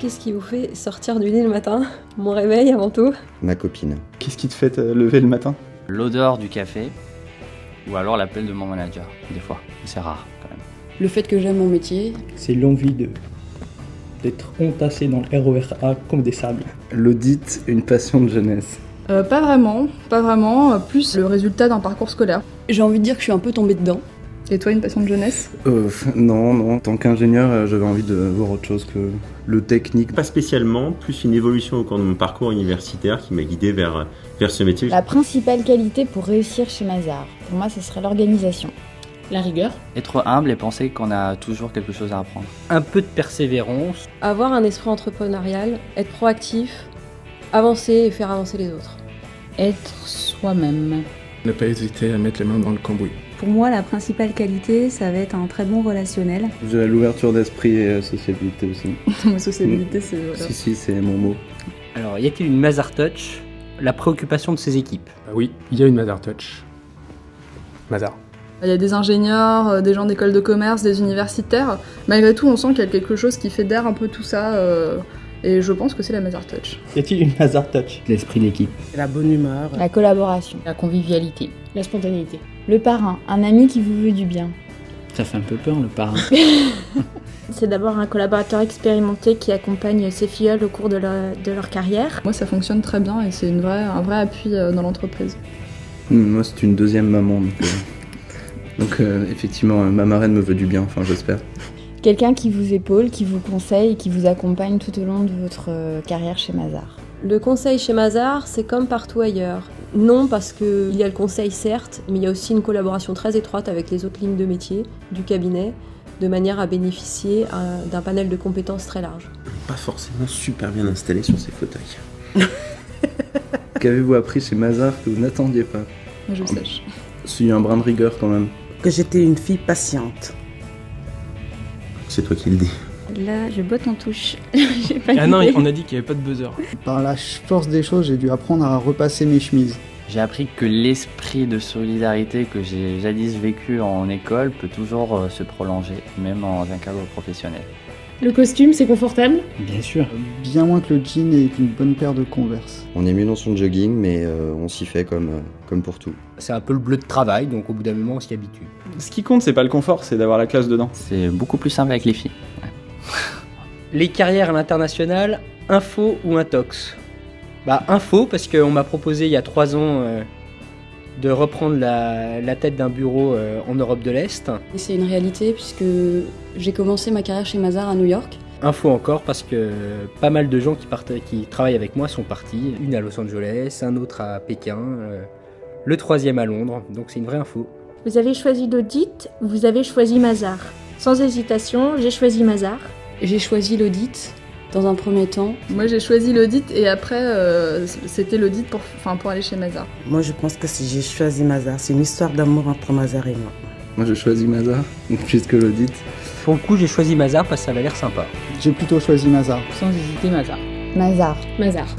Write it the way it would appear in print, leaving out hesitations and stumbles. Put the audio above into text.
Qu'est-ce qui vous fait sortir du lit le matin? Mon réveil avant tout. Ma copine. Qu'est-ce qui te fait te lever le matin? L'odeur du café, ou alors l'appel de mon manager, des fois. C'est rare quand même. Le fait que j'aime mon métier. C'est l'envie d'être entassé dans le RER A comme des sables. L'audit, une passion de jeunesse. Pas vraiment, plus le résultat d'un parcours scolaire. J'ai envie de dire que je suis un peu tombée dedans. Et toi, une passion de jeunesse? Non. En tant qu'ingénieur, j'avais envie de voir autre chose que le technique. Pas spécialement, plus une évolution au cours de mon parcours universitaire qui m'a guidé vers ce métier. La principale qualité pour réussir chez Mazars, pour moi, ce serait l'organisation. La rigueur. Être humble et penser qu'on a toujours quelque chose à apprendre. Un peu de persévérance. Avoir un esprit entrepreneurial, être proactif, avancer et faire avancer les autres. Être soi-même. Ne pas hésiter à mettre les mains dans le cambouis. Pour moi, la principale qualité, ça va être un très bon relationnel. J'ai l'ouverture d'esprit et sociabilité aussi. Sociabilité, c'est... Voilà. Si, c'est mon mot. Alors, y a-t-il une Mazars Touch? La préoccupation de ses équipes. Oui, il y a une Mazars Touch. Mazars. Il y a des ingénieurs, des gens d'école de commerce, des universitaires. Malgré tout, on sent qu'il y a quelque chose qui fédère un peu tout ça. Et je pense que c'est la Mazars Touch. Y a-t-il une Mazars Touch? L'esprit d'équipe. La bonne humeur. La collaboration. La convivialité. La spontanéité. Le parrain, un ami qui vous veut du bien. Ça fait un peu peur, le parrain. C'est d'abord un collaborateur expérimenté qui accompagne ses filleuls au cours de leur carrière. Moi, ça fonctionne très bien et c'est un vrai appui dans l'entreprise. Moi, c'est une deuxième maman. Donc effectivement, ma marraine me veut du bien, enfin j'espère. Quelqu'un qui vous épaule, qui vous conseille et qui vous accompagne tout au long de votre carrière chez Mazars. Le conseil chez Mazars, c'est comme partout ailleurs. Non, parce qu'il y a le conseil certes, mais il y a aussi une collaboration très étroite avec les autres lignes de métier du cabinet, de manière à bénéficier d'un panel de compétences très large. Pas forcément super bien installé sur ces fauteuils. Qu'avez-vous appris chez Mazars que vous n'attendiez pas? Moi, je sèche. Il y a un brin de rigueur quand même. Que j'étais une fille patiente. C'est toi qui le dis. Là, je botte en touche. Ah non, on a dit qu'il n'y avait pas de buzzer. Par la force des choses, j'ai dû apprendre à repasser mes chemises. J'ai appris que l'esprit de solidarité que j'ai jadis vécu en école peut toujours se prolonger, même dans un cadre professionnel. Le costume, c'est confortable? Bien sûr. Bien moins que le jean et qu'une bonne paire de Converse. On est mieux dans son jogging, mais on s'y fait comme pour tout. C'est un peu le bleu de travail, donc au bout d'un moment, on s'y habitue. Ce qui compte, c'est pas le confort, c'est d'avoir la classe dedans. C'est beaucoup plus simple avec les filles. Ouais. Les carrières à l'international, info ou intox? Info, parce qu'on m'a proposé il y a 3 ans de reprendre la tête d'un bureau en Europe de l'Est. Et c'est une réalité puisque j'ai commencé ma carrière chez Mazars à New York. Info encore parce que pas mal de gens qui travaillent avec moi sont partis. Une à Los Angeles, un autre à Pékin, le 3e à Londres, donc c'est une vraie info. Vous avez choisi l'audit, vous avez choisi Mazars. Sans hésitation, j'ai choisi Mazars. J'ai choisi l'audit dans un premier temps. Moi, j'ai choisi l'audit et après, c'était l'audit pour aller chez Mazars. Moi, je pense que si j'ai choisi Mazars, c'est une histoire d'amour entre Mazars et moi. Moi, j'ai choisi Mazars, puisque l'audit. Pour le coup, j'ai choisi Mazars parce que ça avait l'air sympa. J'ai plutôt choisi Mazars. Sans hésiter, Mazars. Mazars. Mazars.